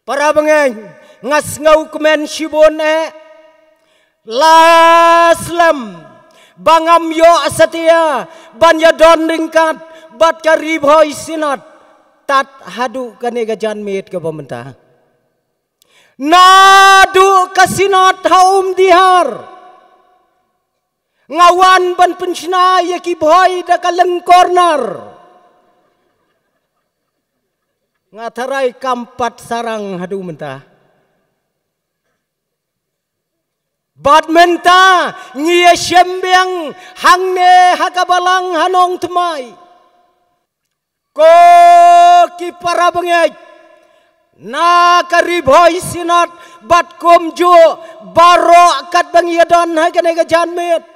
Para bengeng ngas ngau kemen shibon laslam bangam yo setia banya don ringkat bat karib hoi sinat tat hadu kane gajan met ke pemerintah nadu kasinat haum dihar ngawan ban pensiuna yaki boy da kaleng corner ngatarai kampat sarang hadu mentah bad menta ngia syembeng hangne hakabalang hanong temai ko ki para bengej na kariboy sinat bat komjo baro kat bangiadan hagane ga janmet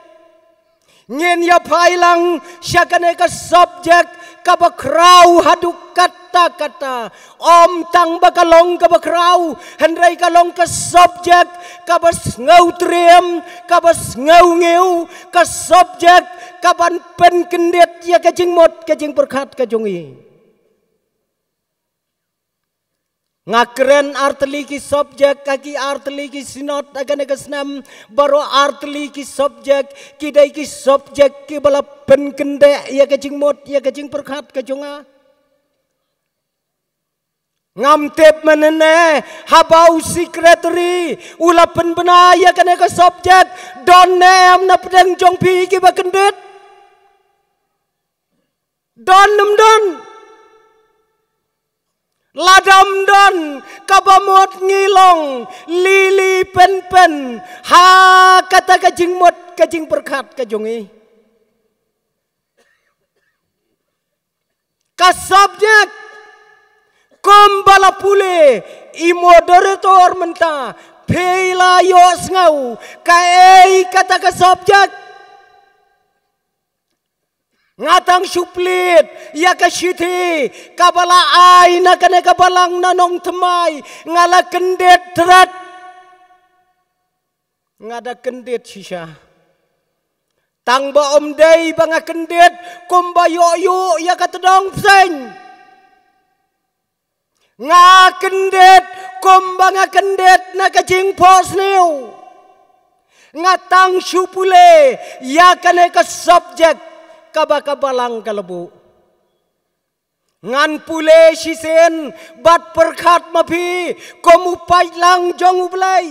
ngin ya pailang syakane ka subjek kabakrau hadu kata-kata om tang bakalong kabakrau hendrai kalong ka subjek kabas ngau triem kabas ngau ngeu ka subjek kaban pen kendet ya kajing mot kajing berkat kajongi ngakren artli ki subjek kaki artli ki sinot agane kasnam baro artli ki subjek kidai ki subjek ki bala pen kende ya kajing mot ya kajing perkat kajonga ngam tep menene habau secretary ula pen bena ya kane ka subjek don nem na pedang jong pi ki ba kendet don nem don ladam don kabamot ngilong lili pen pen ha kata kajing mot kajing perkat kajongi kasabjek kombala pule i moderator menta pela yos ngau kaei kata kasabjek ngatang suplit ya kasiti kabala ai na kane kabalang nanong temai ngala kendet terat ngada kendet sisa tang ba om dei banga kendet komba yo ya katedong seng nga kendet komba nga kendet na kajing pos new ngatang supule ya kane ka subjek kabakabalang kalebu ngan pule sisen bat perkat mapi komu pailang jong ublay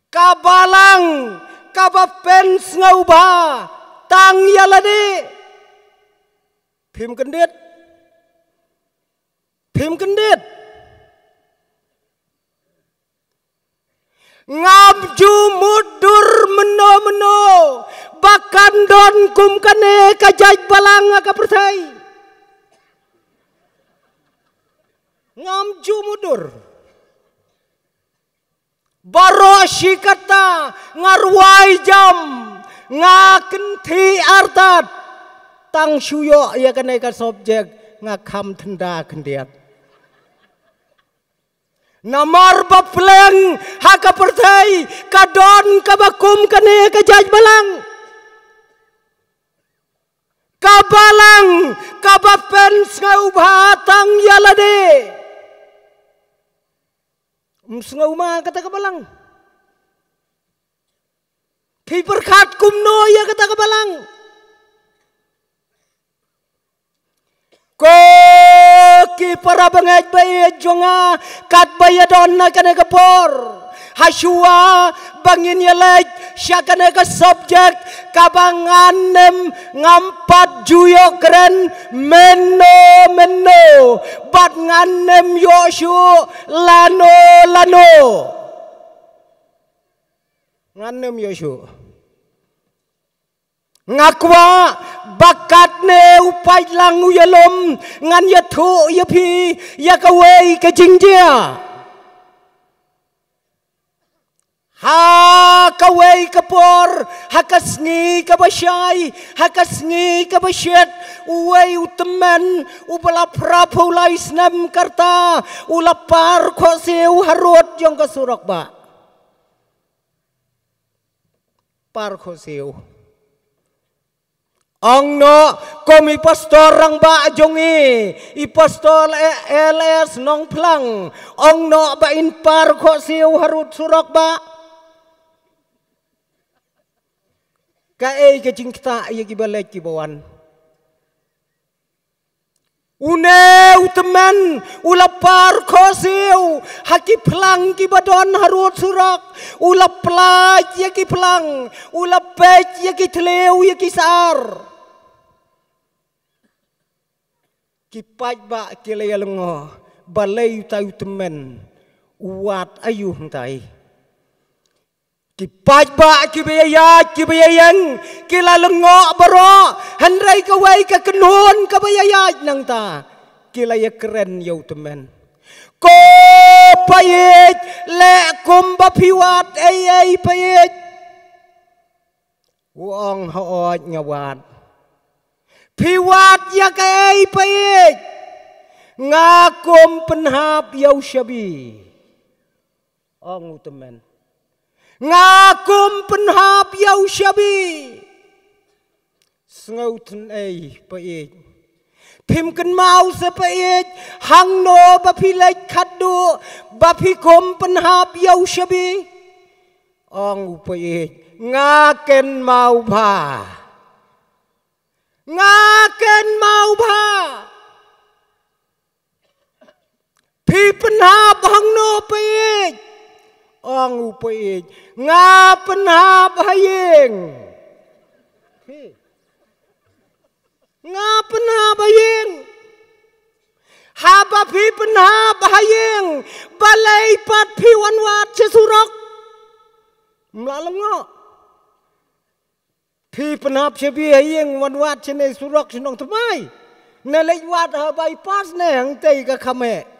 kabalang kabapens ngauba tang yalade phim kendit ngam jumudur meno bakan don kum kane kajaj balang ka pertai ngam jumudur baro shikata ngarwai jam ngakenti artat tang syuyo ya kane ka subjek ngakam tenda kendiat namar bapleng haka pertai kadon kabakum kane kajaj balang kabalang kabapen ngau batang yalade ngau ma kata kabalang pi perkat kumno ya kata kabalang ko ki para bangaj bay jonga kat bayadon na kane kapor hasua bangin yalaj syakane ka subjek kabanganem ngampat juyo keren meno bat nganem yoshu lano nganem yoshu ngakwa bakat ne upai lang uyalom ngan yathu yapi yakawai kajingjia ha kawai kapor hakasngi kabasyai hakasngi kabasyet uwai utemen ubala prapulai snam karta ulapar khoseu harut jong kasurak ba par khoseu Ang no komi pastor rang ba jongi I pastor LS nong plang ang no ba in par ko siu harut surak ba ka ke jingta ye gibalek kibawan une uteman ulapar ko siu haki plang kibadon harut surak ulapla ye ki plang ulapet ye ki tleu ye ki sar kipat ba kilaya lengo balai tayu temen uat ayuh tai kipat ba kibayayang kila lengo baro handrai kawai ka kenun kabayayat nang ta kilaya keren yau temen ko payet le kumba piwat ay payet wong haot ngawat piwat ya kay payet ngakom penhap yaw syabi ang utemen ngakom penhap yaw syabi sengauten ay payet pimken mau sa payet hang no bapilay kado bapikom penhap yaw syabi ang payet ngaken mau ba ngaken mau ba pi penhap hang no payet ang payet nga penhap hayeng nga penhap hayeng haba pi penhap hayeng balai pat pi wanwat sesurok mlalang ngo pi penhap syabi hayeng wanwat sene surok sinong temai nelek wat ha bypass ne hang tei ka khame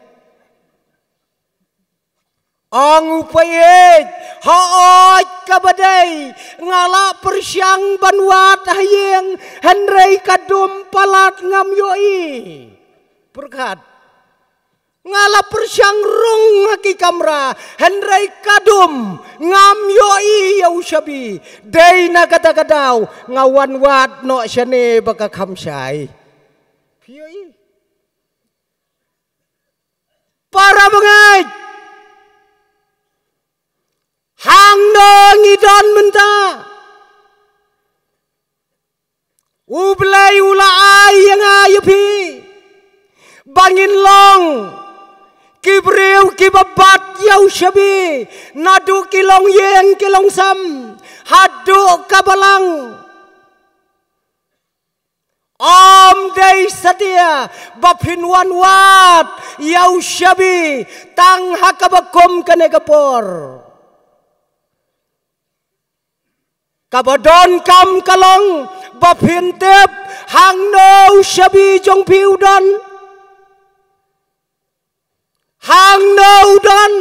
ang upayet haot kabadai ngala persyang banwat hayeng henrei kadum palat ngam yoi berkat ngala persyang rung haki kamra henrei kadum ngam yoi yau syabi dei na kata kadau ngawan wat no syane baka khamsai pioi para bangai hang no ngidon menta ublay ula ay yang ayupi bangin long kibriw kibabat yaw syabi nadu kilong yeng kilong sam hadu kabalang om day satia bapinwan wat yaw syabi tang hakabakom kanegapor kabadon kam kalong bapintep hang no syabi jong piudan hang no dan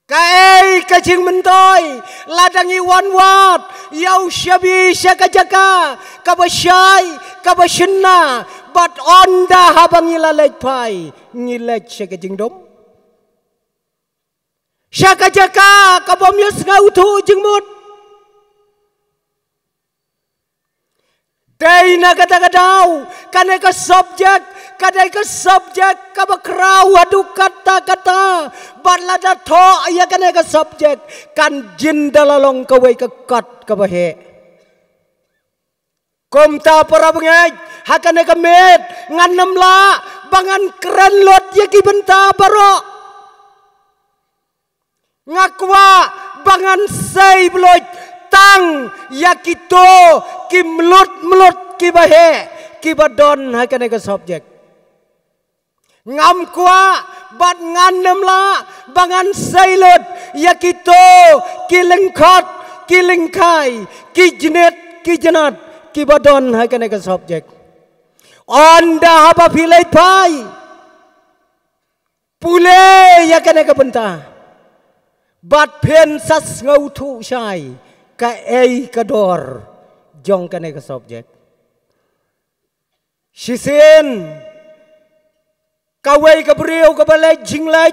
kai kajing mentoy ladangi wanwat yaw syabi syakajaka kabasyay kabasyenna bat onda habang ilalej pai ngilej syakajing dom syaka jaka kabom yus ngautu jengmut dai na kata kadau kanai ka subjek kabakrau adu kata balada tho ya kanai ka subjek kan jin dalalong kawai ka kat kabahe komta para bangaj hakane ka met nganam la bangan keren lot ya ki benta baro ngakwa bangan say bloj tang yakito kimlut kibahe kibadon hakane ka subjek ngam kwa bat nganem la bangan saylot yakito kilengkot kilengkai kijenat kibadon hakane ka subjek onda haba pilai pai pule yakane ka benta bat pen sas ngau thu syai ka ei kador jong kane ka subjek shisen kawai ka briu ka balai jinglai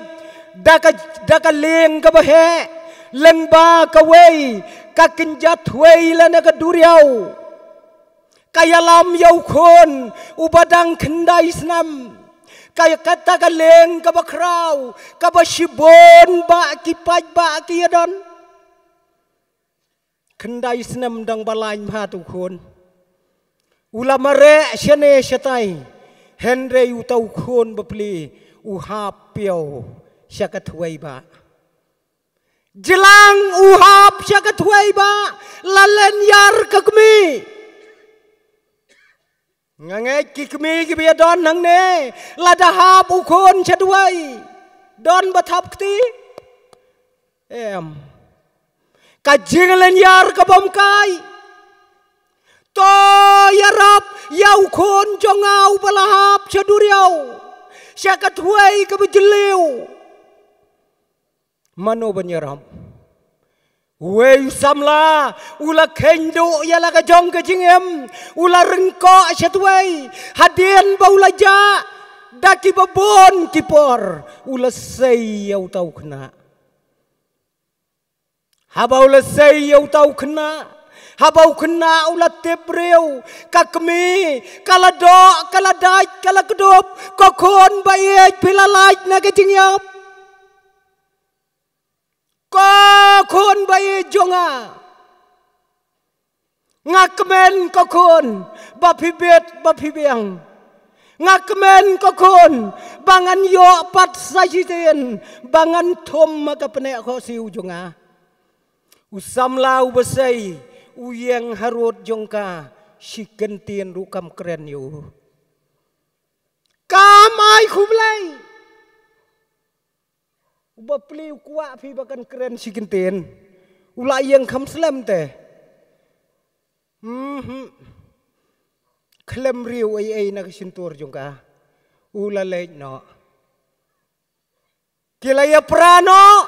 daka leng ka bahe leng ba kawai kakinjat huay na kaduriaw kaya lam yaw kon ubadang kendai snam kaya kata kaleng kabakraw kabashibon ba kipaj ba kiyadon kendai snam dang balay mahatu kon ulamare syane syatay Henry utaw kon bapli uhap piaw siya kathuay ba jelang uhap siya kathuay ba lalenyar kagmi ngangay kikmi kibiyadon nang ne ladahap ukon siya duway don batap kti kajing lalenyar kabamkay to yarap yaw kon jongaw balahap siya duriyaw siya kathuay kabajiliw mano banyaram Wei samla ula kendo yala ka jong ka jingem ula rengko syatwai hadian ba ula ja daki babon kipor ula sei yau tau kena haba ula sei yau tau kena habau kena ula tebreu kakmi kala do kala dai kala kedop kokon bayet pilalaj na ka jingyap kokon bayi jonga ngakmen kokon bapibet bapibiang ngakmen kokon bangan yo pat sajiten bangan tom makapne ko siu jonga usamla ubasai uyeng harut jongka sikentien rukam keren yo kamai kublai bapli kuat pi bakan keren sikenten ulai yang kam slam te klem riu ai na sintur jongka ulalai no kilaya prano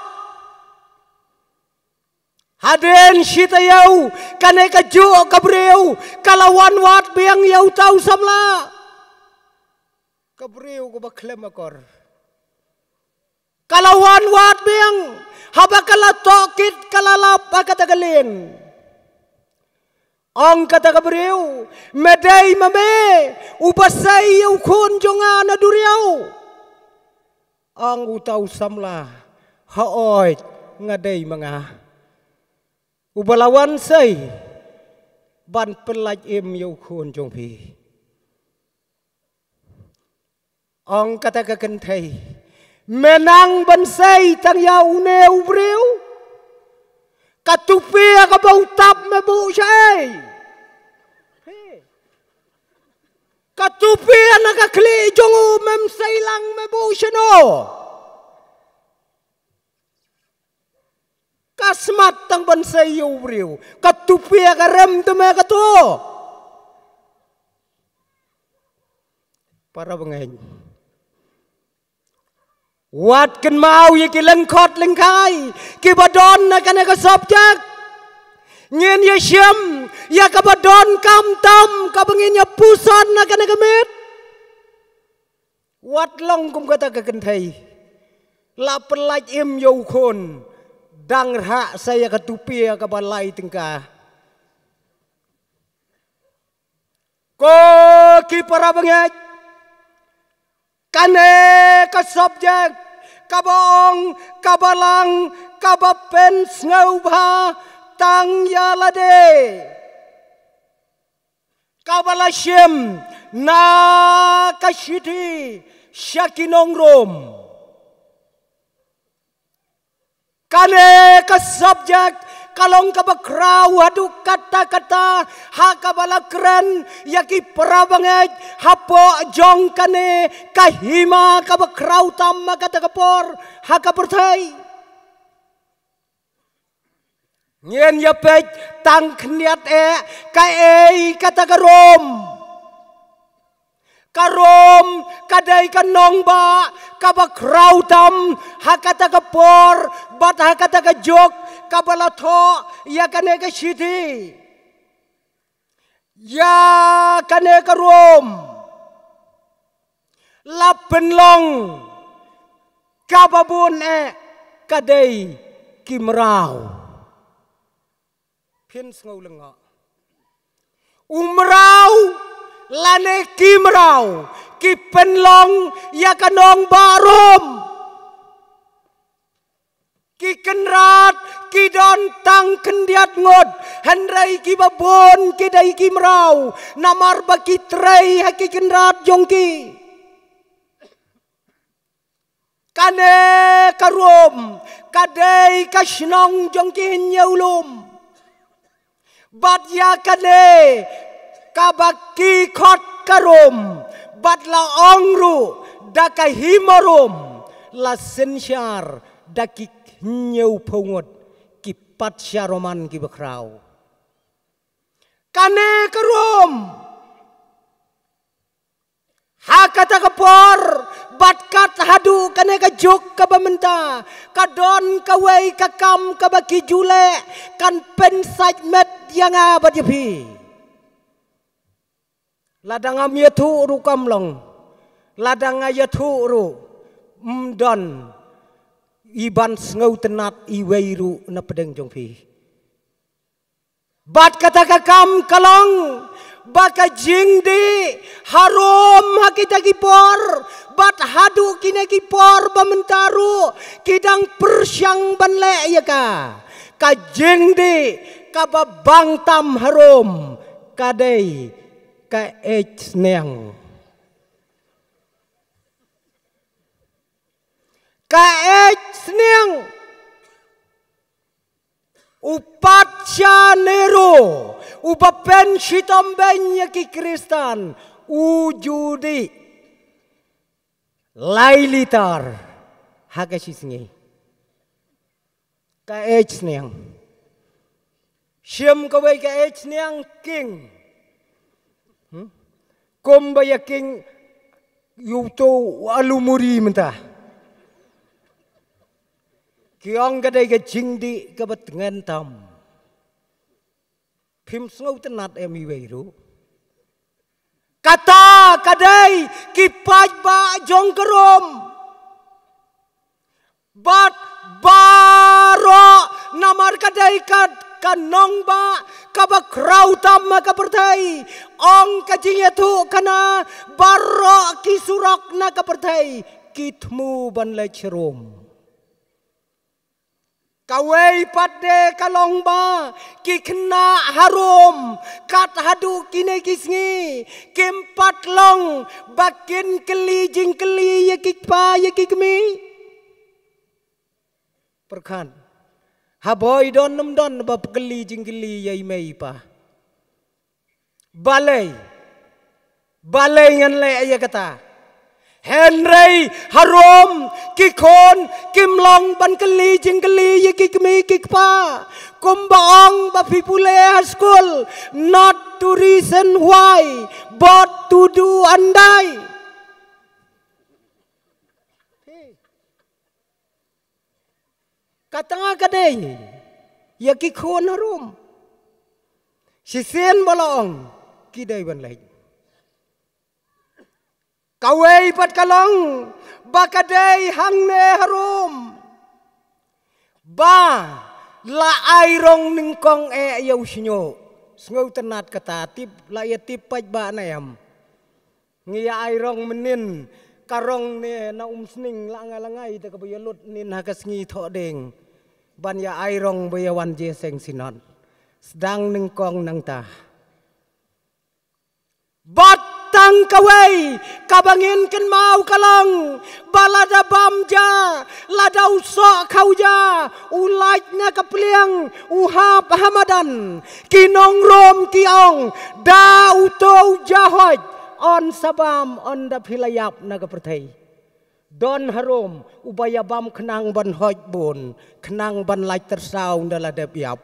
haden sitayau kane kaju kabreu kalawan wat biang yau tau samla kabreu ko baklem akor kalawan wat biang haba kala tokit kalalap kata galin ang kata kabreu medai mame upasai yau kun jonga na duriau ang utau samla haoy ngadai mga ubalawan say ban pelaj yau kun jong pi ang kata kakentai menang bansay tang yaw neu breu katupia kabau tap mebu syai katupia nakakli jongu mem sailang mebu syano kasmat tang bansay yaw breu katupia karem teme kato para bangay wat ken mau ye ki lengkot lengkai ki badon na kana ka subjek ngin ye syam ya ka badon kam tam ka bangin ya puson na kana ka met wat long kum kata ka kenthai la pelaj im yo khon dang ra saya ka tupia ka balai tengka ko ki para bangaj kane ka subjek kabong kabalang kabapen snauba tang yalade kabalasyem na kasyiti syakinongrom kane ka subjek kalong kabakraw hadu kata-kata hakabalakren yaki parabangaj hapo jong kane kahima kabakraw tamma kata kapor hakapertai ngien yapej tang kniat kae kata karom karom kadai kanong ba kabakraw tam hakata kapor bat hakata kajok kabalato ya kane ka siti ya kane ka rom lapenlong kababun kadai kimrau Pin ngau lenga. Umrau lane kimrau ki penlong ya kanong barom. Ki kenrat ki don tang kendiat ngod henrai ki babon ki dai ki merau namar baki trei haki kenrat jongki kane karom kadai kasnong jongki nyaulum bat ya kane kabaki khot karom bat la ongru dakai himarom la sensyar daki nyau pungut kipat syaroman ki bakrau kane kerum hakata kepor batkat hadu kane kajuk kabamenta kadon kawai kakam kabaki jule kan pensaj met yang abad yapi ladang amyatu ru kamlong ladang ayatu ru mdon iban ngau tenat iweiru na pedeng jongpi bat kata kakam kalong baka jingdi harom hakita kipor bat hadu kine kipor bamentaru kidang persyang banle ya ka jingdi ka babang tam harom kadai ka echneng kaet seneng upat nero upapen sitombenya ki Kristan ujudi lailitar hagasisngi kaet seneng siam kawai kaet seneng king kombaya king yuto alumuri mentah kiong kadai ke jingdi ke betengan tam pim ngau tenat emi weiru kata kadai kipaj ba jong kerom bat baro namar kadai kad kanong ba kabak krau tam ka pertai ong kajing tu kana baro kisurak na ka pertai kitmu ban le cerom kawai pade kalong ba ki kena harum kat hadu kine kisngi kempat long bakin keli jing keli ya kikpa ya kikmi perkan haboy don nem don bab keli jing keli ya imei pa balai ngan le ya kata Henry harom kikon kimlong ban keli jing keli ye kikmi kikpa kumbaong ba pipule school not to reason why but to do andai katanga kadai ya kikon harom sisen bolong kidai ban lai kawai pat kalong bakadai hangne harum ba la airong ningkong yaw sinyo ngau tenat kata tip la ya tip paj ba nayam ngia airong menin karong ne na sning la ngalangai ta kabayalut nin hakas ngi thodeng ban ya airong bayawan je seng sinon sedang ningkong nang ta batang kawai kabangin ken mau kalong balada bamja lada usok kauja ulaitnya kepliang uhap hamadan kinong rom kiong da uto jahoj on sabam on da pilayap naga pertai don harom ubaya bam kenang ban hoj bon kenang ban lai tersau dala da biap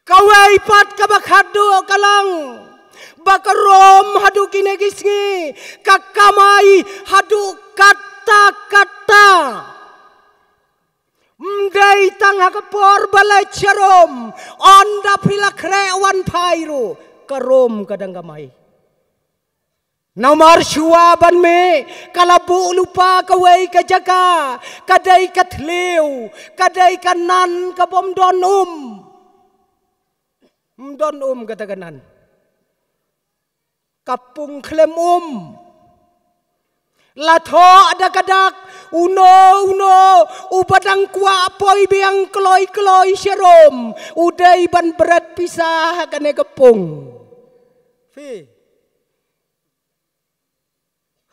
kawai pat kabak hadu kalang bakarom hadu kine gisngi kakamai hadu kata-kata mdai tang hakapor balai cerom onda pila krewan pairu karom kadang kamai Nomor shua ban me kalabu lupa kawai ka jaga kadai ka thliu kadai ka nan ka bom don kata kanan kapung klem latho ada kadak uno ubadang kwa poi biang kloi serom udai ban berat pisah kane kepung fi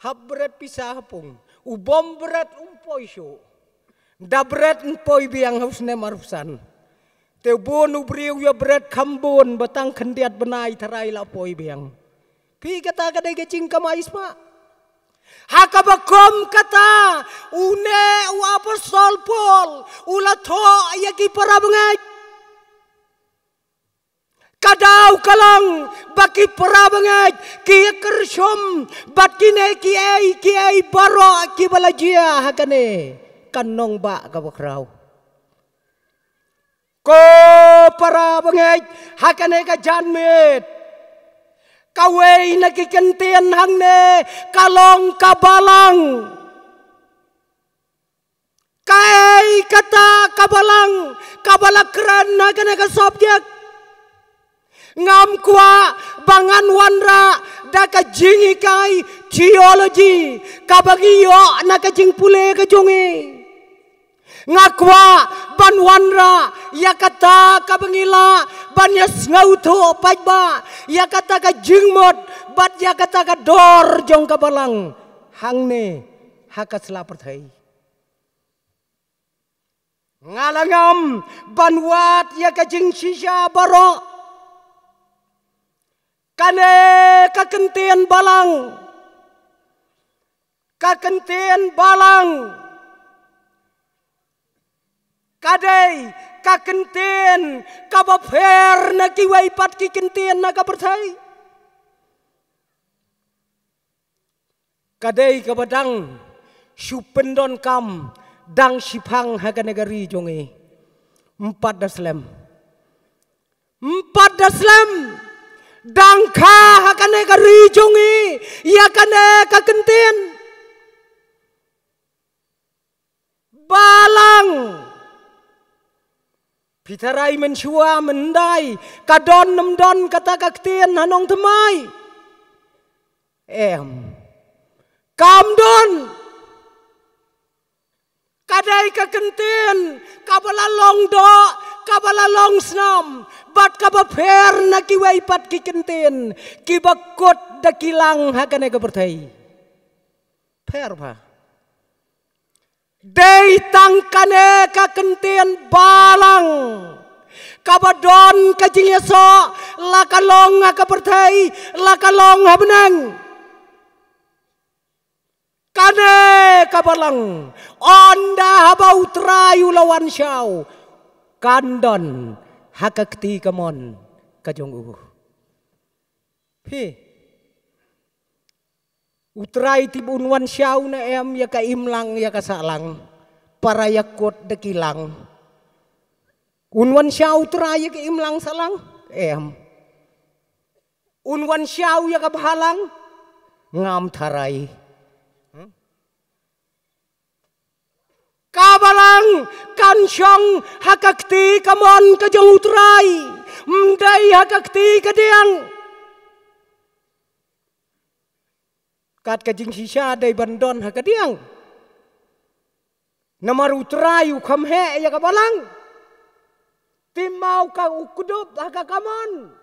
hab berat pisah pung ubom berat umpoi syo da berat umpoi biang hausne marusan tebon ubriu ya berat kambon batang kendiat benai tarai la poi biang pi kata kadai kecing kamais ma hakabakom kata une u apostol Paul ulatho yaki para bangaj kadau kalang baki para bangaj ki kersom batine ki ai baro ki balajia hakane kanong ba kabakrau ko para bangaj hakane ka janmet kawai nakikentian hangne kalong kabalang kai kata kabalang kabalakran nagana ka subjek ngam kwa bangan wanra daka jingi kai geology kabagiyo nakajing pule ka jongi ngakwa banwanra yakata kabangila banyas ngauto pajba yakata ka jingmod bat yakata ka dor jong kabalang hangne hakat selaperthai ngalangam banwat yakajing shisha baro kane kakentian balang kadai kakenten kabaper na kiwai pat kikenten na kaperthai kadai kabadang supendon kam dang sipang haga negari jonge 4 daslem dang kha haga negari jonge yakane kakenten balang pitarai menshua mendai kadon nemdon kata kaktian hanong temai kamdon kadai kakentian kabalalong do kabalalong snam bat kabaper na kiwai pat kikenten kibakot dakilang hakane kaperthai per pa Dei tangkane kakentian balang kabadon kajingyeso lakalong kaperthai lakalong habnang kane kabalang onda habau trayu lawan syau kandon hakakti kamon kajong pi utrai tibun wan syau na ya ka imlang ya ka salang para yakot dekilang unwan syau utrai ya ka imlang salang unwan syau ya ka bahalang ngam tarai kabalang kansyong hakakti kamon kajong utrai mdai hakakti kadiang kat kajing sisa dai bandon hakadiang namar utrayu kamhe ya kabalang timau ka ukudup hakakamon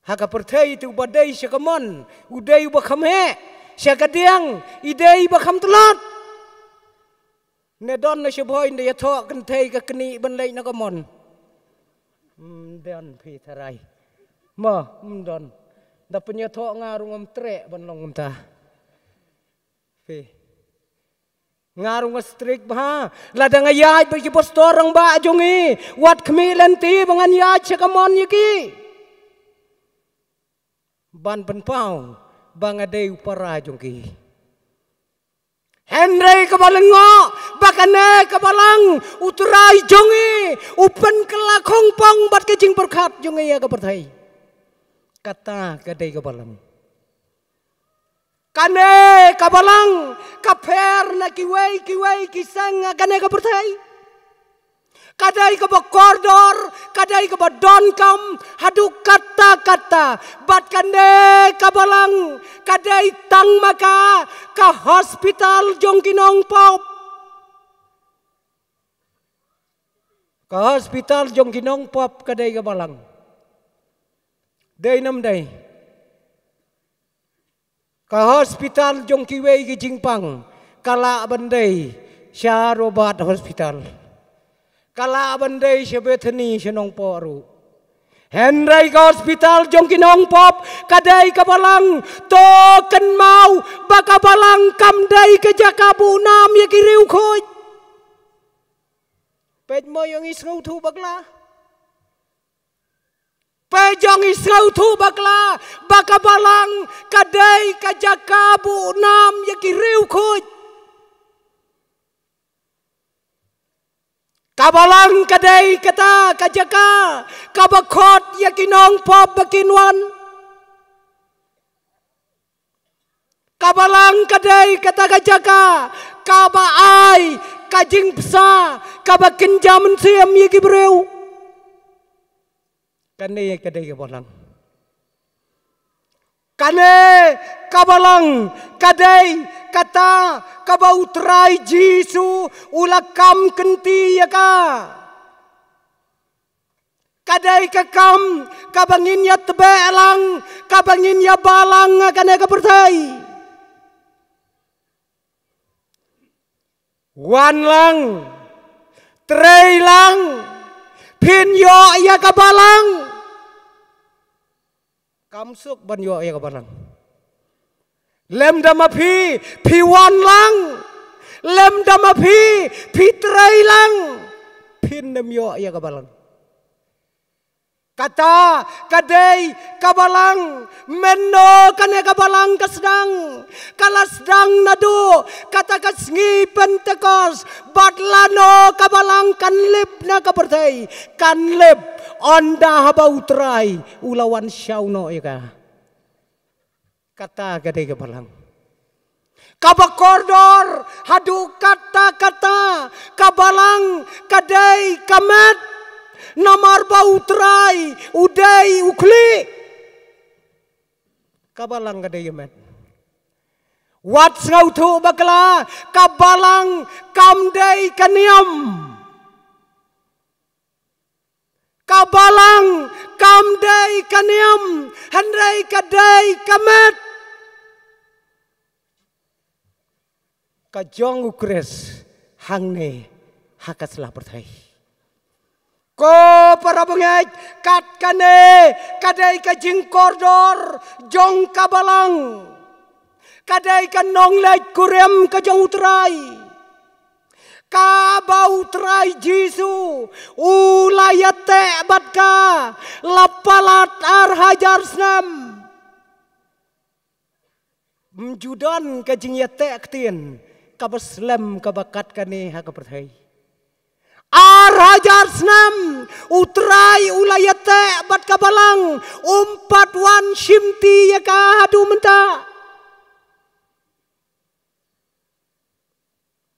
hakaperthai tu badai syakamon udai bakamhe syakadiang idai bakam telot nedon na syabhoy nda yathok kenthai ka keni banlai nakamon don pitharai ma don da penyathok ngarung am trek banlong ta pe ngarung strik ba ladang ayat bagi pastor orang ba jongi wat khmi lenti bangan ya chakamon yaki ban penpau bangadei upara jongki Henry kabalengo bakane kabalang utrai jongi upen kelakong pong bat kejing berkat jongi ya kaperthai kata kadai kabalang. Kane kabalang kaper na kiway kisang kane kapertai. Kadai ka ba koridor, kadai ka ba donkam, haduk kata-kata, bat kane kabalang, kadai tang maka ka hospital jong kinong pop. Ka hospital jong kinong pop kadai kabalang. Day nam day. Ka hospital jong kiwei ki jingpang kala bandai sya robat hospital kala bandai sya Bethany sya nong poru Henry ka hospital jong kinong pop kadai kabalang to ken mau bakabalang kamdai ke jakabu nam ya kiriu khoj pej mo yung isngau thu bagla pejong isngau thu bakla bakabalang kadai kajakabu nam ya kiriu khoj kabalang kadai kata kajaka kabakot ya kinong pop bakinwan kabalang kadai kata kajaka kabaai kajing psa kabakin jaman siam ya kibreu kane kadai kabalang. Kane kabalang kadai kata kabautrai Jisu ulakam kenti ya ka. Kadai kakam kabangin ya tebelang kabangin ya balang kane kapertai. Wan lang, trei lang, pin yo ya kabalang. Kamsuk ban yo ya kabalang. Lem damapi piwan lang. Lem damapi pitrai lang. Pin nem yo ya kabalang. Kata kadai kabalang menno kane kabalang kasdang kalasdang nadu kata kasngi pentekos batlano kabalang kanlip na kapertai kanlip onda haba utrai ulawan syauno ika kata kadai kabalang kabakordor hadu kata-kata kabalang kadai kamet namar bautrai udai ukli kabalang kadai kamet wat ngau thu bakla kabalang kamdai kaniam kabalang kamdai kaniam handai kadai kamet kajong ukres hangne hakaslah pertai ko para bengaj kat kane kadai kajing koridor jong kabalang kadai kanong lait kurem kajong utrai kabautrai Jisu ulayate batka lapalat arhajar snam mjudan kajing yate aktien kabaslem kabakat kane hakapertai arhajar snam utrai ulayate bat kabalang umpat wan shimti ya kahadu menta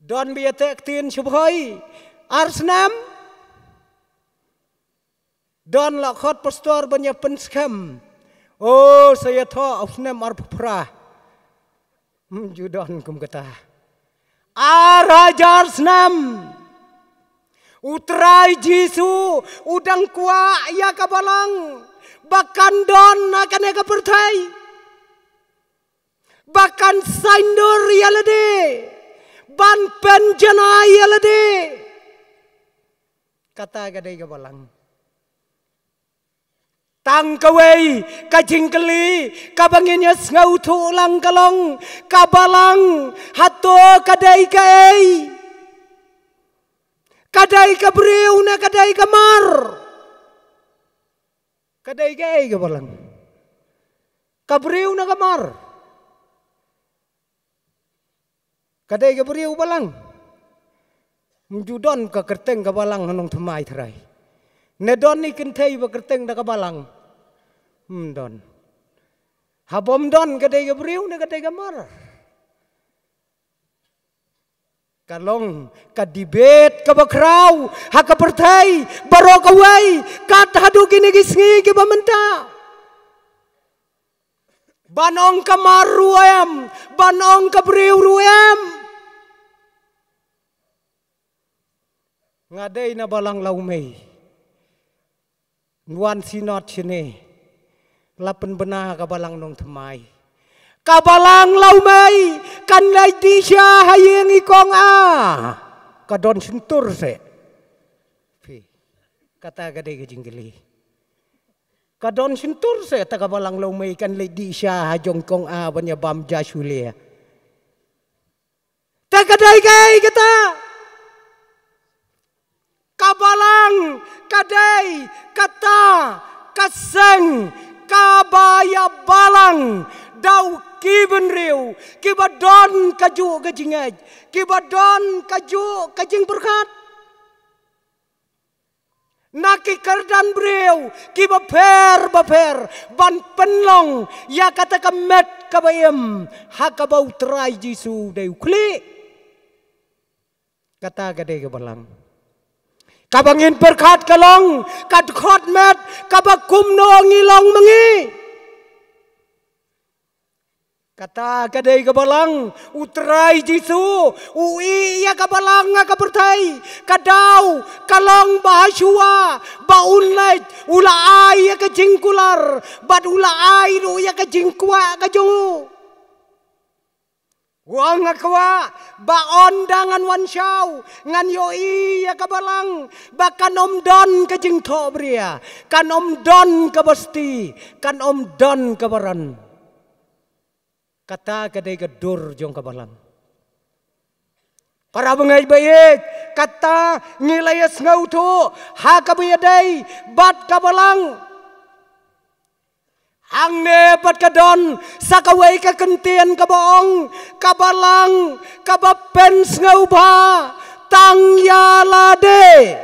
don biyate aktin shubhoi arsnam don lakhot pastor banya penskam oh saya tho afnam arpra judon kum kata arhajar snam utrai Jisu udang kuah ya kabalang bahkan don akan ya kapertai bahkan saindur ya lede ban penjana ya lede kata gadai kabalang tang kawai kajingkeli kabanginnya ngau thu lang kalong kabalang hato kadai kai kadai kabriu na kadai kamar kadai gay kabalang kabriu na kamar kadai kabriu balang mjudon ka kerteng kabalang hanong thumai thrai nedon ni kintei ba kerteng da kabalang don Habom don kadai ke beriu na kadai ke mar. Kalong ka debate ka bakraw ha ka pertai baro ka wai kat hadu kini gisngi ki bamenta. Banong ka maru ayam, banong ka beriu ruam. Ngadai na balang laumei. Nuan sinot sini. Lapan benar ka balang nong temai. Kabalang laumei kan lai di sya hayeng ikong kadon sentur se pi kata gade ke jinggeli kadon sentur se ta kabalang laumei kan lai di sya hajong kong banya bam jasulia ta kadai kai kata kabalang kadai kata kaseng kabaya balang dau kiben riu, kibadon kaju kajingaj, kibadon kaju kajing berkat. Naki kerdan beriu, kibaper ban penlong, ya kata kemet kabayem, hakabau terai jisu deu kli. Kata gade kebalang. Kabangin berkat kalong, kadkhot met, kabakum no ngilong mengi. Kata kadai kabalang utrai jisu ui ya kabalang nga kapertai kadau kalong bahasua baunlait ula ai ya kajingkular bad ula ai ru ya kajingkwa kajongu wang akwa baon dangan wansau ngan yoi ya kabalang bakan omdon kajing tobria kan omdon kabasti kan omdon kabaran. Kata kadai gadur jong kabalang. Para bengai baik kata ngilayas ngau tu ha kabayadai bat kabalang. Hang ne bat kadon sakawai ka kentian kabaong kabalang kabapens ngau ba tang yalade.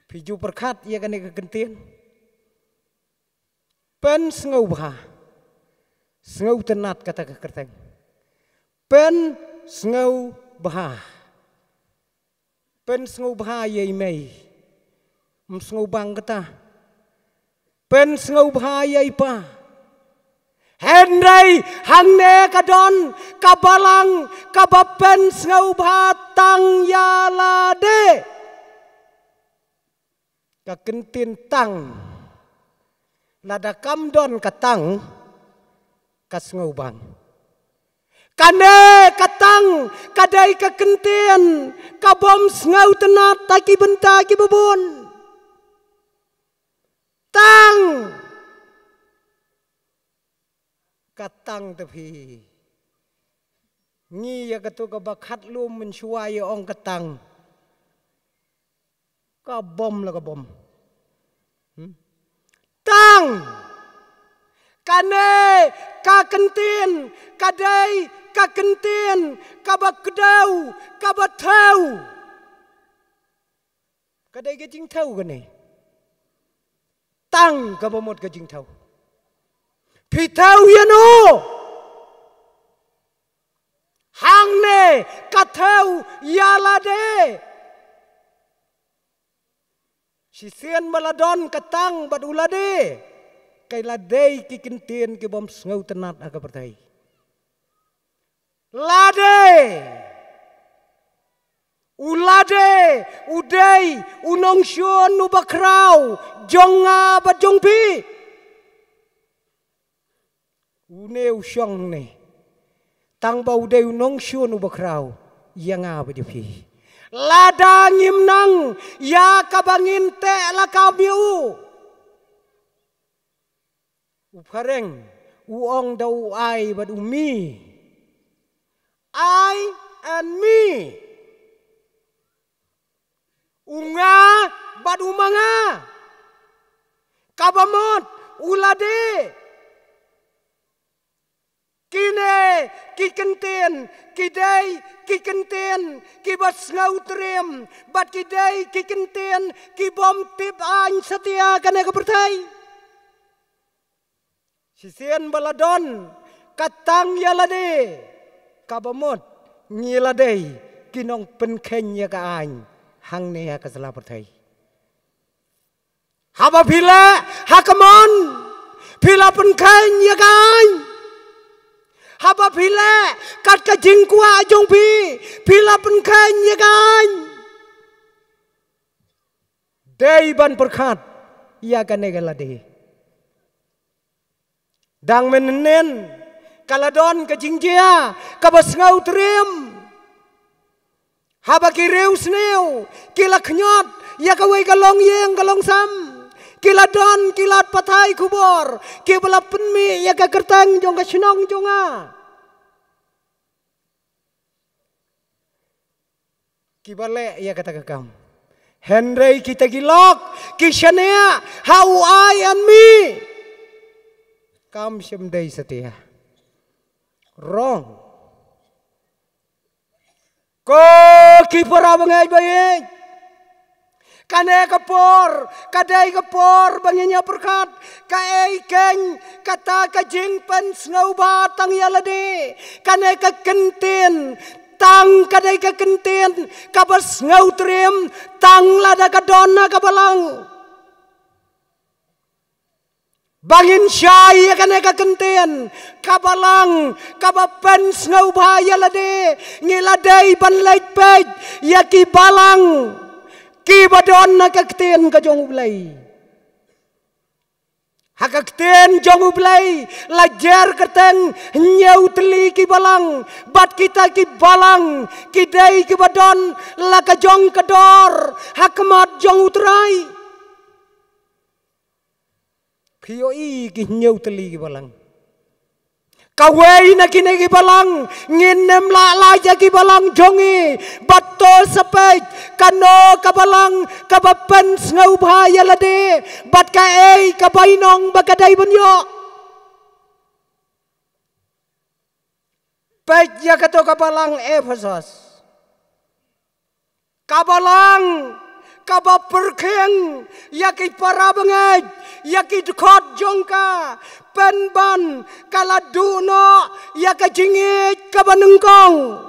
Piju perkat ia kan ka kentian. Pen sengau bah, sengau tenat kata kekerteng. Pen sengau bah, pen sengau bah ye mei, sengau bang kata. Pen sengau bah ye pa. Hendai hangne kadon kabalang kabapen sengau bah tang yalade. Kakentin tang. Lada kamdon katang kasngau bang. Kane katang kadai kakentian kabom sngau tenat taki benta ki babon. Tang katang tepi. Ngi ya katu kabakat lum mensuai ong katang. Kabom lah kabom. Tang kane kakentin kadai kakentin kabakdau kabatau kadai gajing tau kane tang kabamot gajing tau pitau yano hangne katau yalade sisian maladon katang bad ulade kay ladei kikintien ki bom ngau tenat aga pertai lade ulade udei unong syun ubakrau jonga bad jongpi uneu syong ne tang ba udei unong syun ubakrau yanga bajpi lada ngimnang ya kabangin te la kabiu upareng uong dau ai bad umi I and me unga bad umanga kabamot ulade kine kikentien kidai kikentien kibas ngau trem bat kidai kikentien kibom tip an setia kana kepertai Sisian baladon katang yalade kabamot ngilade kinong penkenya kaan hang neya kaselapertai. Haba bila hakamon bila penkenya kaan. Haba bila kat kajingkwa ajong pi bila penkenya kaan. Day ban perkat ya kanegalade. Dang menenen kaladon ke jingjia kabas ngau trim. Haba kireu sneu kila knyot ya kawai kalong yeng kalong sam. Kiladon kilat patai kubor kibala penmi ya ka kertang jong ka sinong jonga. Kibale ya kata kakam. Henry kita gilok kishanea how I and me. Kam semdai setia. Wrong. Ko kipora bangai baik. Kane kapor, kadai kapor banginya perkat. Kae keng kata kajing pen sngau batang yalade. Kane ka kentin tang kadai ka kentin kabas ngau trim tang lada kadona kabalang. Bangin syai kane ka kentin kabalang kabapen ngau bahaya lade ngiladai ban lait pej yaki balang ki badona ka kentin ka jong ublai. Hakakten jong ublai lajar keteng nyau teli ki balang bat kita ki balang kidai ki badon la ka jong kedor hakmat jong utrai pioi ki nyau teli ki balang kawai na kine ki balang nginem la la ja ki balang jongi batol sepej kano ka balang ka bapen ngau bahaya lade bat ka ei ka bainong bakadai bunyo pej ya kato ka balang Efesos ka balang ka baperkeng ya ki para bangaj ya ki dekot jongka penban kaladuno ya ka jingit ka banengkong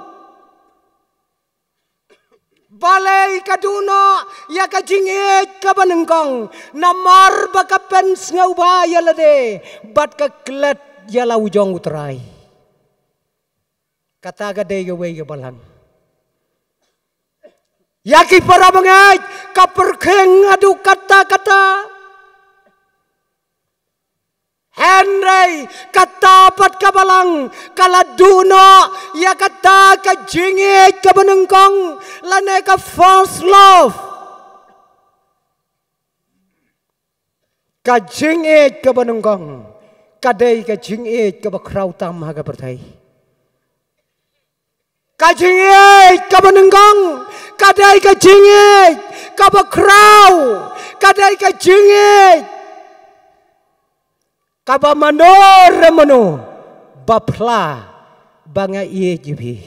balai kaduno ya ka jingit ka banengkong namar baka pens ngau bahaya lade bat ka klet ya lau jong utrai kata gade gawe ga balang yaki para bangaj kaperkeng adu kata-kata Henry kata pat kabalang kaladuno ya kata kajingit kabanengkong lane ka false love kajingit kabanengkong kadai kajingit kabakrau tam haga pertai kajingit kabanengkong kadai kajingit kabakrau kadai kajingit kaba manor mano bapla banga iye jibi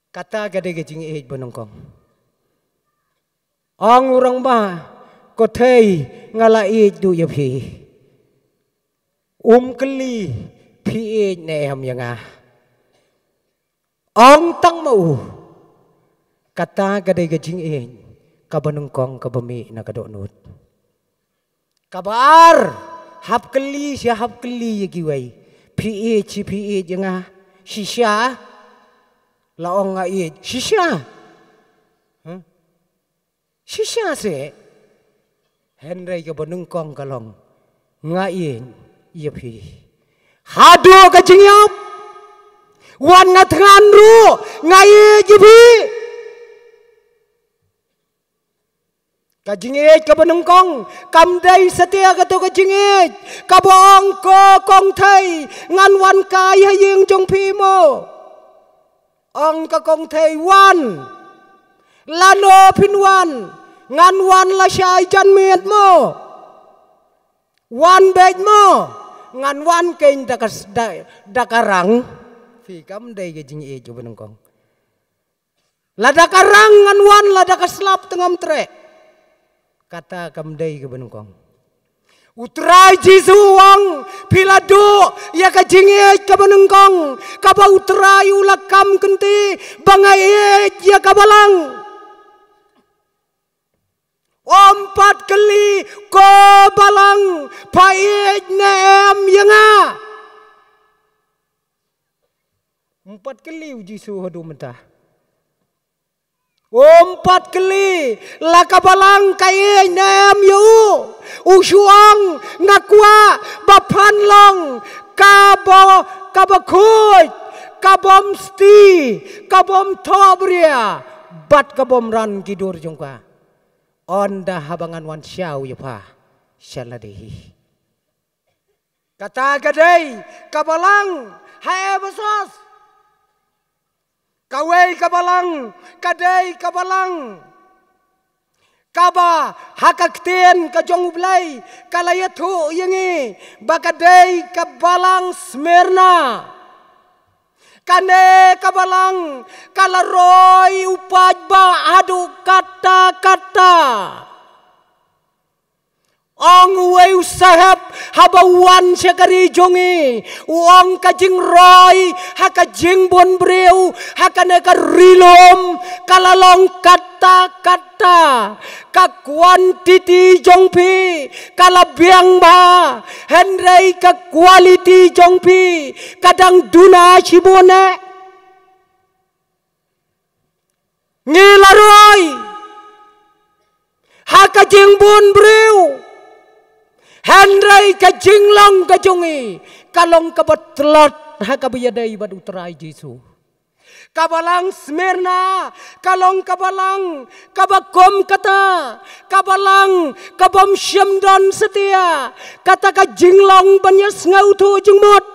kata gade gejing e bonongkong ang urang ba kothei ngala e du yapi keli pi e ne ham yanga ang tang mau kata gade gejing e kabanongkong kabami na kadonut kabar hap keli sia hap keli ya giwai PH janga shisha laong ngai shisha shisha se Henry ka banungkong kalong ngai ya pi hado ka jingyop wan ngatngan ru ngai jibi kajingit ka banungkong kamdai setia kato kajingit kaboong ko kong thai ngan wan kai haying jong pi mo ong ka kong thai wan lano pinwan ngan wan la syai jan miet mo wan bej mo ngan wan kein dakarang fi kamdai kajingit ka banungkong la dakarang ngan wan la dakaslap tengam trek kata kamdai ke benungkong Utrai jisuang piladu ya ka jingit ka banengkong ka ba utrai ulakam kenti bangai ya ka balang. 4 kali ko balang pait na yang nga. 4 kali jisu hadu mentah. 4 kali lakabalang kay nem yu usuang ngakwa bapan long kabakoy kabom sti kabom tobria bat kabom ran kidur jungka onda habangan wan syau ya pa syaladehi kata gadai kabalang hae besos kawai kabalang, kadai kabalang, kaba hakakten kajong ublay, kalayatu yangi, bakadai kabalang Smyrna, kane kabalang, kalaroy upaj ba adu kata-kata. Ong wei sahab habawan syakari jongi uang kajing roy hakajing bon breu hakaneka rilom kalalong kata-kata ka quantity jongpi kalabiang ba henrei ka quality jongpi kadang duna sibone ngilaroy hakajing bon breu Hendrai ka jinglong ka jongi kalong kabatlot hakabiyadai bad utrai Jesu. Kabalang Smyrna kalong kabalang kabakom kata kabalang kabom syamdon setia kata ka jinglong banyas ngautu jengmot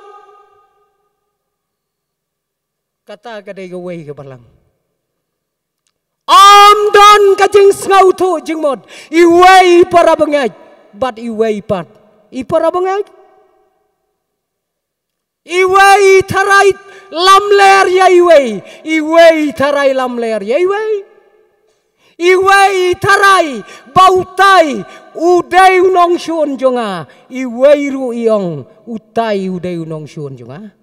kata ka dai gawai kabalang don ka jing ngautu jengmot iwai para bangaj bat iwei pat ipara bangay iwei taray lamler ya iwei taray lamler ya iwei taray bautay uday unong syun jonga iwei ru iyong utay uday unong syun jonga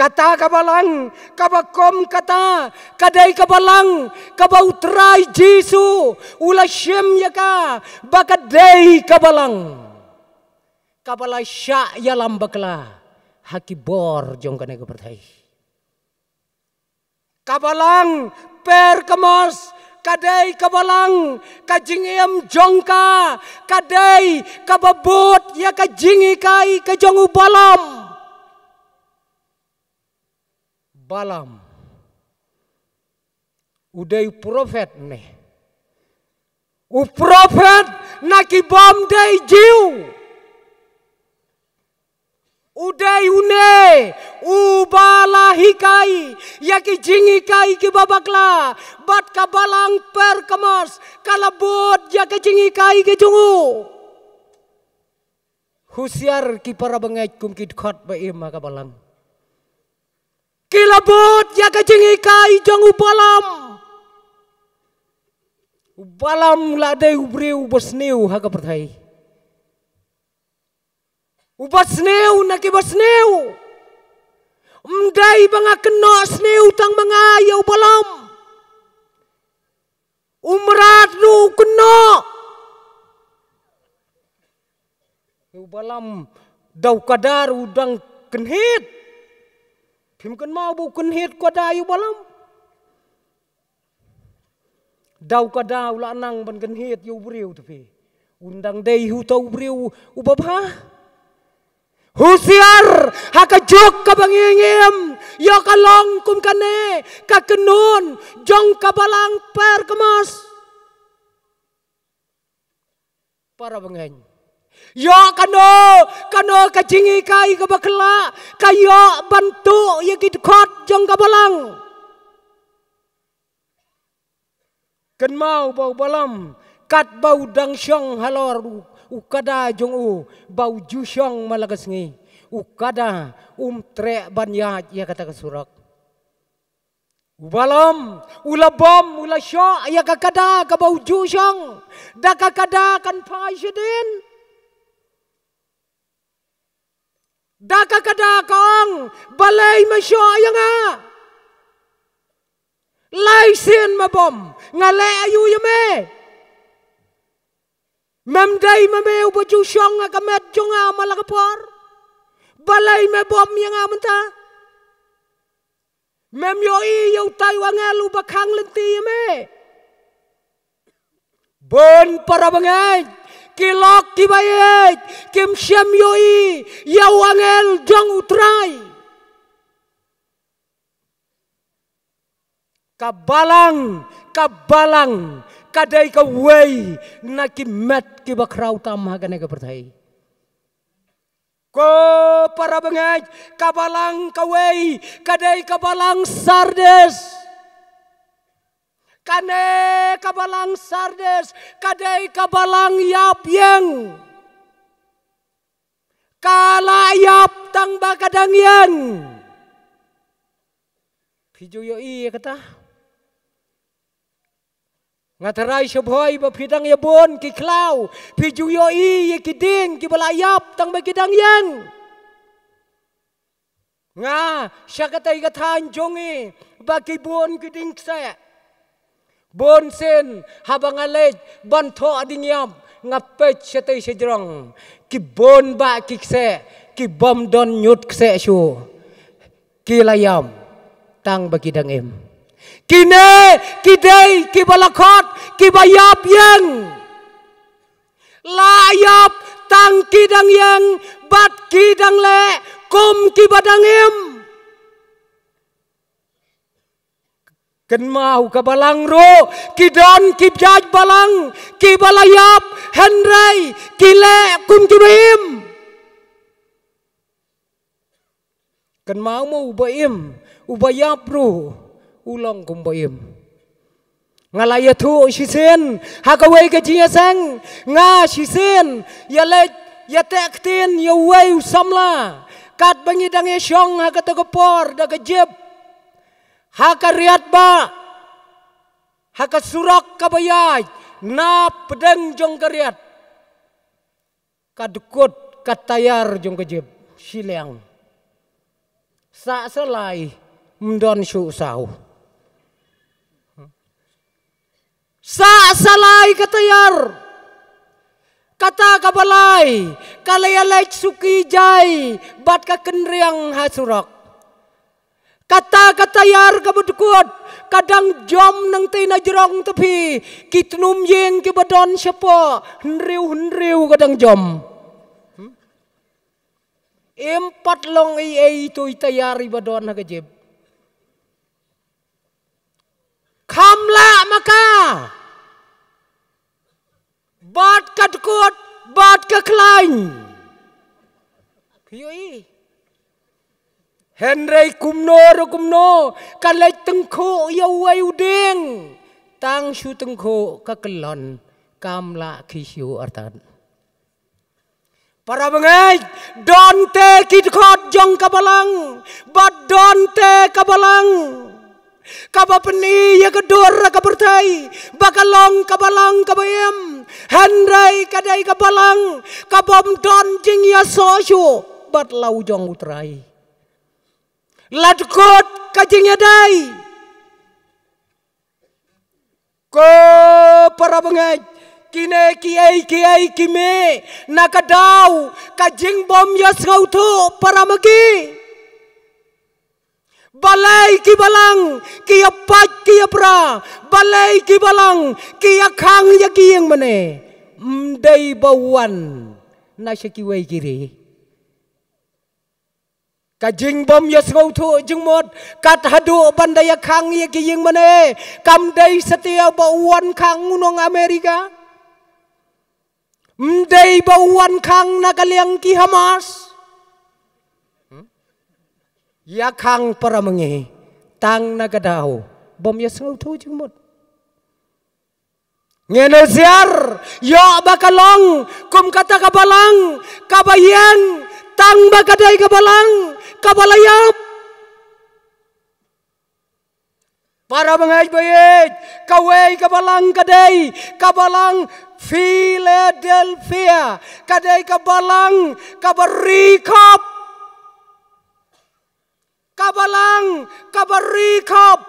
kata kabalang kabakom kata kadai kabalang kabautrai Jesu ula syem yaka bakadai kabalang kabalai sya yalam bakla hakibor jong kane kepertai kabalang per kemos kadai kabalang kajingem jongka kadai kababot ya kajingi kai kajongu balam balam uday profet ne u profet nakibom day jiu uday une u balahikai yaki jingikai ki babakla bat kabalang per kamas kalabot yaki jingikai ki jungu husiar ki para bangait kum kid khot ba ima kabalang kilabot ya kajing ikai jong ubalam lade ubreu basneu haga perthai ubasneu naki basneu umdai banga keno sneu tang banga ya ubalam umrat nu keno ubalam dau kadar udang kenhit Pimkan mau bukan hit ko dayu balam. Daw ka daw la nang ban kan hit yu briu tapi. Undang day hu tau briu ubabha. Husiar hakajuk ka bangingim ya kalong kum kane ka kenun jong ka balang per kemas. Para bangeng. Yo kano kajingi kai ka bakla kayo bantu ya kitkot jong kabalang kan mau bau balam kat bau dang syong halor ukada jong bau jusyong malagas ngi ukada tre banyat ya kata kasurak ubalam ulabom ulasyo ya kakada ka bau jusyong dakakadakan pasidin dakakadakong balay masyo nga laisin mabom ngale ayu yame memday mame ubaju syong nga kamet jonga malakapor balay mabom yang amenta mem yoi yau taiwangel ubakang lenti yame bon para bangay kilok kibayet kim syam yoi yau angel jong utray kabalang kadai ka way na kimet kibakraw tamha gane ka pertai ko para bangay kabalang kaway kadai kabalang Sardes kane kabalang Sardes kadai kabalang Yapyeng kalayap tang bakadang yang pijuyo iya kata ngataray syaboy ba pidang yabon kiklaw pijuyo iya kiding kibalayap tang bakidang yang nga siya katay katan jongi bakibon kiding saya bon sen habang alej banto ading yam ngapet siya tay sejrong kibon ba kikse kibom don nyut kse syu kilayam tang bakidang em kine kidai kibalakot kibayap yang layap tang kidang yang bat kidang le kum kibadang em ken mau kabalang ro kidon kibjaj balang kibalayap henrai kile kum kibim ken mau ubaim ubayap ro ulang kumbayim ngalaya tu sisen hakawai kajinya sang nga sisen ya tektin ya wai usamla kat bangidang esyong hakatagapor dagajib hakariat ba hakasurak kabayay na pedang jong kariat kadukut katayar jong kajib silang sa salai mdon syu saw sa salai katayar kata kabalay kalayalay suki jay bat ka kenriang hasurak kata katayar kabudukod kadang jom nang tina jerong tepi kitnum yeng kibadon syapo henriw kadang jom empat long itu itayar ibadon hagajib kamla maka bat kadukot bat kaklain kiyoi henry kumno kalay tengko yaway udeng tang syu tengko kakelon kamla kisyu artan para bangay donte kidkot jong kabalang bat donte kabalang kabapeni ya kedor kabertai bakalong kabalang kabayem handai kadai kabalang kabom don jing ya sosyo bat lau jong utrai ladkot kajing yadai ko para bangay kine kiai kime nakadaw kajing bom ya ngautu para magi balay kibalang kiya pat kiya pra balay kibalang kiya khang ya kiyang mane mday bawan na siya kiway kiri kajing bom ya ngautu jengmot kat hadu bandaya khang ya kiyang mane kamday setia bawan khang unong Amerika mday bawan khang nakaliang ki Hamas ya khang para mengi tang nagadaw bom ya ngautu jengmot ngene siar yo bakalong kum kata kabalang kabayang tang bakadai kabalang kabalayap Para bangay bayit, kaway kabalang kaday, kabalang Philadelphia, kaday kabalang kabarikop, kabalang kabarikop,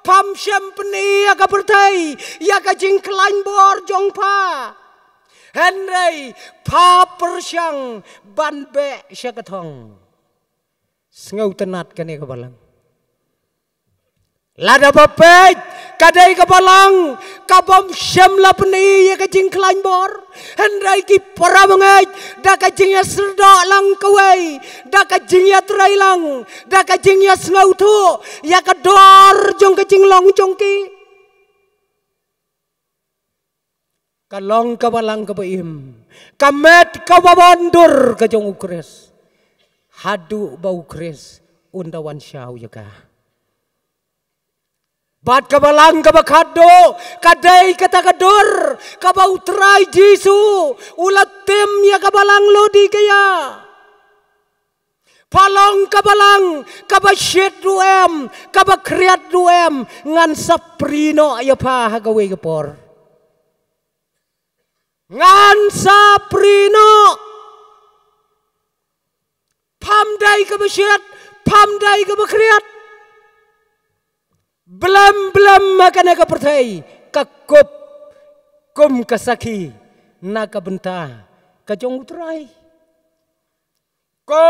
pam syempeni ya kapertai, ya kajing klain bor jong pa, Henry pa persyang banbe syakatong, sengau tenat kani kabalang. Lada bapet, kadai kabalang, kabam syamla peni ya kajing klain bor, Henry ki para bangai, da kajing ya serda lang kawai, da kajing ya terai lang, da kajing ya sengau tu, ya kador jong kajing long jong ki. Kalong kabalang kabaim, kamet kababandur kajong ukres, hadu bau ukres, undawan syau ya ka. Bat kabalang kabakado, kadai kata kadur, kabau terai Jisu, ulat tim ya kabalang lodi kaya. Palong kabalang, kabasyet duem, kabakriat duem, ngan saprino ya pa hagawe kapor. Ngan saprino, pamdai kabasyet, pamdai kabakriat. Belam-belam makan ka pertai, kakup kum kasaki, naka benta, kajong utrai. Ko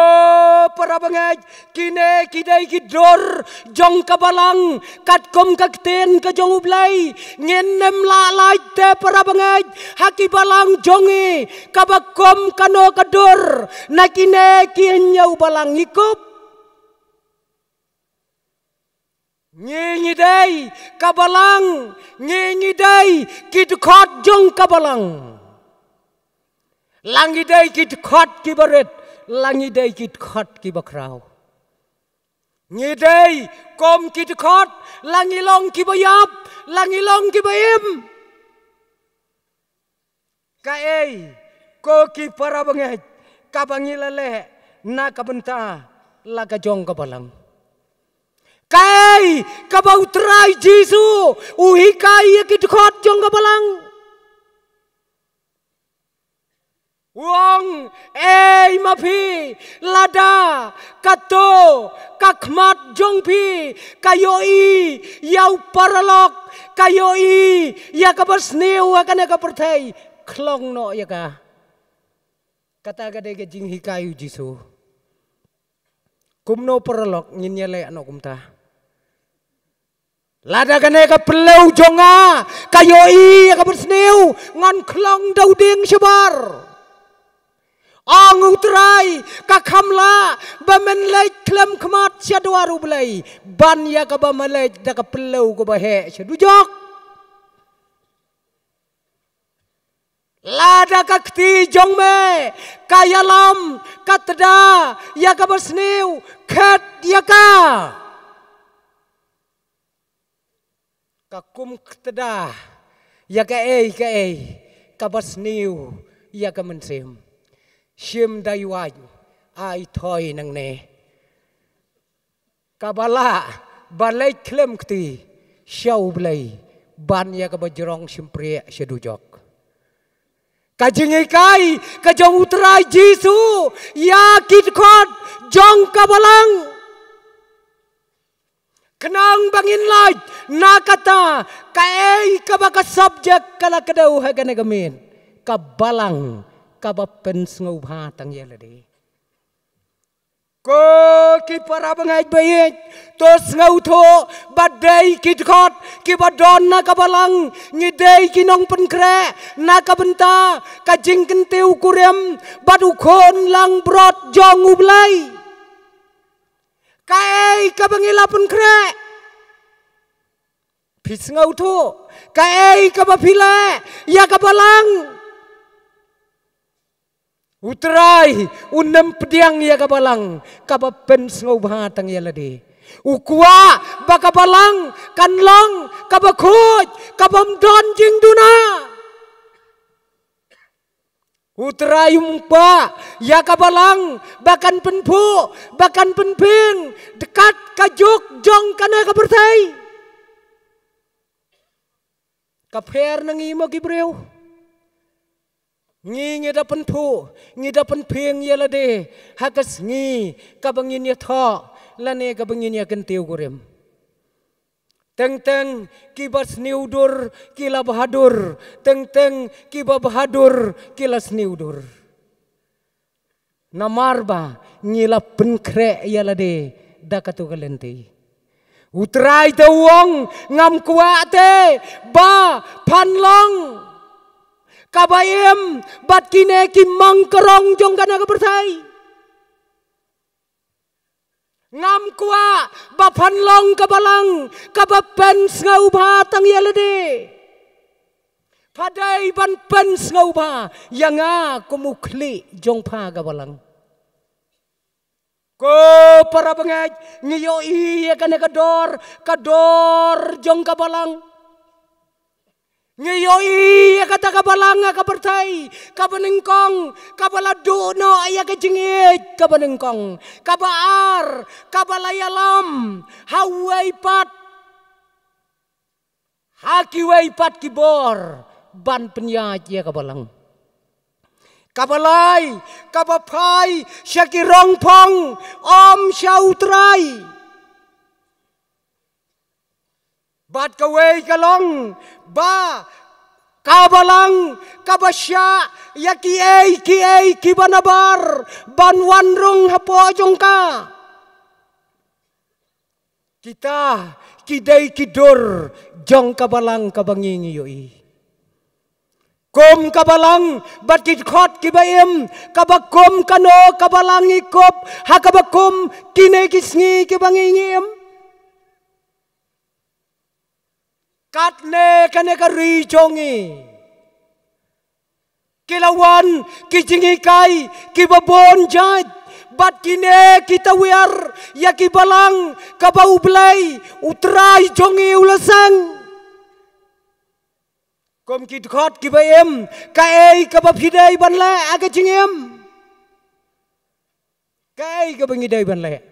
para bangaj, kine kidai kidor, jong kabalang, kat kum kakten kajong ublay, ngenem lalai te para bangaj, haki balang jongi, kabakom kano kador, nakine kinyau balang ikup. Ngingidai kabalang, ngingidai kidukot jong kabalang. Langidai kidukot kibaret, langidai kidukot kibakraw. Ngidai kom kidukot, langilong kibayap, langilong kibayim. Kae ko ki para banget, kabangilale na kabenta laga jong kabalang. Kai kabau terai Jisu uhikai kidukot jong kabalang. Wong mapi lada kato kakmat jong pi kayoi yau paralok kayoi ya kabasneu akan kapertai klong no ya ka. Kata gade ke jing hikayu Jisu. Kumno paralok nginyale ano kumta. Lada kane ka pelau jonga kayoi ka bersneu ngan klong dauding sebar ang utrai ka kamla bamenlai klem kmat syadwaru belai ban ya ka bamalai da ka pelau ko bahe syadujok lada ka kti jongme kayalam katda ya ka bersneu khat ya ka kakum ketedah ya ka kabas niu ya ka mensem sim dayuaj ai thoi nang ne kabala balai klem kti syau blai ban ya ka bajrong simpre syadujok kajingi kai kajong utrai Jisu ya kidkot jong kabalang kenang bangin laj nakata kae kabaka subjek kala kadau hagane gamin kabalang kabapen ngau bhatang yelade ko ki para bangaj bayet tos ngau tho badai kidkot ki badon na kabalang ngidei kinong penkre na kabenta kajing kentiu kurem badukon lang brot jong ublai kae kabangilapun kre pisngau tu kae kabapile ya kabalang utrai unem pediang ya kabalang kabapen ngau bhatang ya lade ukwa bakabalang kanlong kabakuj kabamdon jing duna utrai umpa ya kabalang bahkan penpu bahkan penping dekat kajuk jong kana kabertai Kaper nangi mo gibreu. Ngi dapan tu, ngi dapan peng ya lade, hakas ngi kabangin ya tho, lane kabangin ya kentiu gurem. Teng kibas niudur kila bahadur, teng kiba bahadur kila sniudur. Namarba ngila penkre ya lade dakatu kalenti. Utrai te wong ngam kuate ba panlong. Kabayem bat kine ki mangkerong jong kana kepertai. Ngam kuat bapan long kabalang kabapen ngau ba tang yelade. Padai ban pen ngau ba yang kumukli jong pa kabalang. Ko para bengaj ngiyo iya kana kador jong kabalang. Ngiyoi kata kabalang kapertai kabanengkong kabalado no aya kejengit kabanengkong kabaar kabalayalam hawai pat hakiwai pat kibor ban penyaj ya kabalang kabalai kabapai syakirongpong om syautrai bat kawai kalong ba kabalang kabasya ya kiai kibanabar ban wanrung hapo jongka kita kidai kidur jong kabalang kabangingi yoi kom kabalang bat kidkhot kibayem kabakom kano kabalang ikop hakabakom kine kisngi kibangingiem katne kane kari jongi kilawan kijingi kai kibabon jaj bat kine kita wiar ya kibalang kabau belai utrai jongi ulasang kom kidkhot kibayem kaei kabapidai banle aga jingem kaei kabangidai banle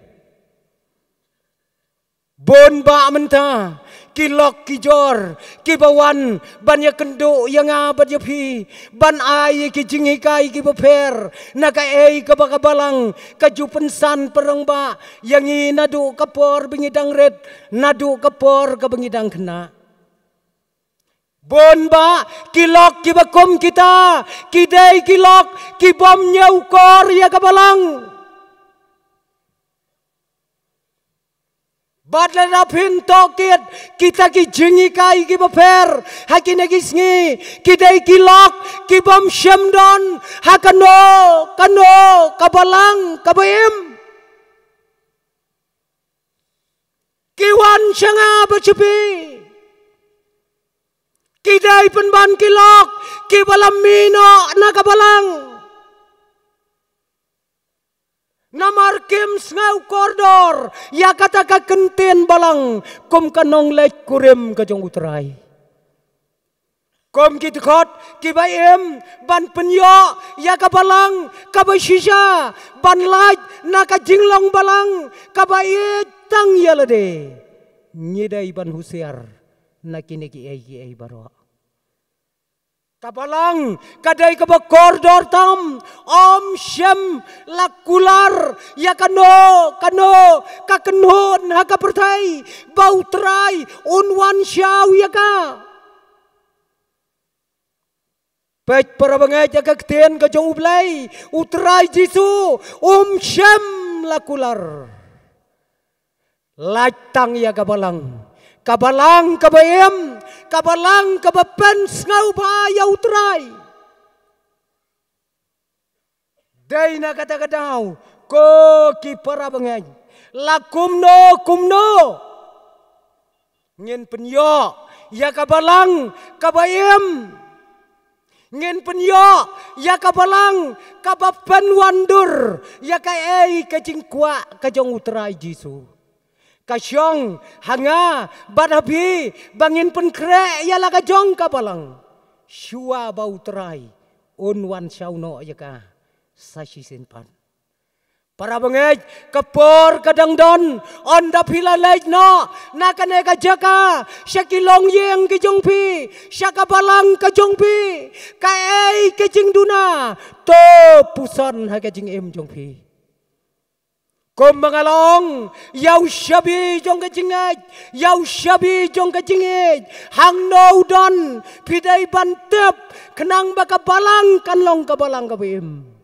bon ba menta kilok kijor kibawan banyak kendo yang abad yapi ban ai kijingi kai kibaper naga ei kabakabalang kajupensan perengba yang nadu kapor bengidang red nadu kapor kabengidang kena bon ba kilok kibakom kita kidai kilok kibom nyaukor ya kabalang Badla na pintokit kita ki jingi kai ki baper hakine kisngi kidai kilok kibam syamdon hakano kabalang kabayem kiwan syanga bercepi kidai penban kilok kibalam mino na kabalang namar kim ngau koridor ya kata ka kenten balang kom kanong lek kurem ka jong utrai kom kitkot kibayem ban penyo ya ka balang ka bashisha ban laj na ka jinglong balang ka bayet tang yalade nyedai ban husiar na kineki ai baro kabalang kadai kaba koridor tam om syem lakular ya kano kakenhon haka pertai bau trai unwan syau ya ka pech para bangai jaga keten ka jong ublai utrai jisu syem lakular latang ya kabalang kabalang kabayem kabalang kabapen ngau ba ya utrai dai na kata kadau ko ki para bangai la kumno ngin penyo ya kabalang kabayem ngin penyo ya kabalang kabapen wandur ya kai kajingkwa kajong utrai jisu kasyong hanga badabi bangin penkre yala kajong kabalang syua bau terai unwan syauno yaka sashi senpan Para bangej kapor kadang don onda pila lej no nakane ka jaka syakilong yeng ke jongpi syaka balang ka jongpi ka ei ke jingduna to puson ha ke jing em jongpi kom mangalong yau shabi jong ke jingaj yau shabi jong ke jingej hang no don pidai bantep kenang baka balang kanlong ka balang ka bim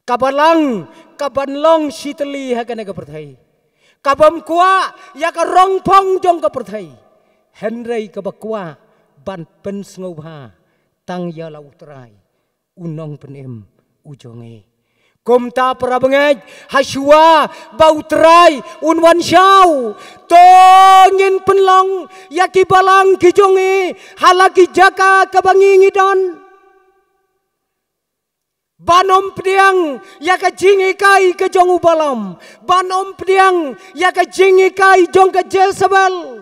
kabalang kabanlong siteli hakane ka perthai kabam kwa ya ka rongpong jong ka perthai henrei ka bakwa ban pen sngoba tang ya la utrai unong penem ujonge komta parabengej hasua bautrai unwan syau tongin penlong ya ki balang ki jonge halaki jaka kabangingi don Banom pediang ya ka jingi kai ke jong ubalam. Banom pediang ya ka jingi kai jong ke Jezebel.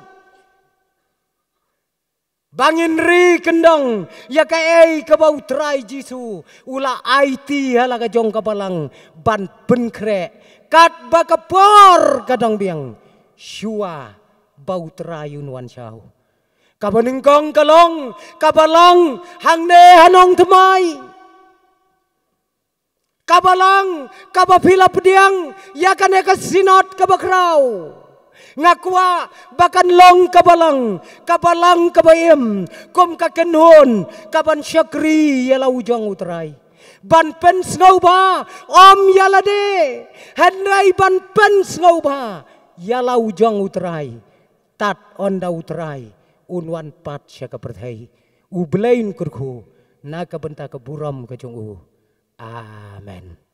Bangin ri kendang ya ka ei ke bau trai Jisu. Ula IT hala ka jong ka balang ban penkre. Kat ba ka por kadang biang. Shua bau trai unwan syau. Kabaningkong kalong kabalang hangne hanong temai. Kabalang, kabapila pediang, ya kan eka sinot kabakrau. Ngakwa bakan long kabalang, kabalang kabayem, kom kakenhon, kaban syakri yala ujang utrai. Ban pen snauba, om yala de, henrai ban pen snauba, yala ujang utrai. Tat onda utrai, unwan pat syaka perthai. Ublain kurku, naka benta keburam kejong Amen.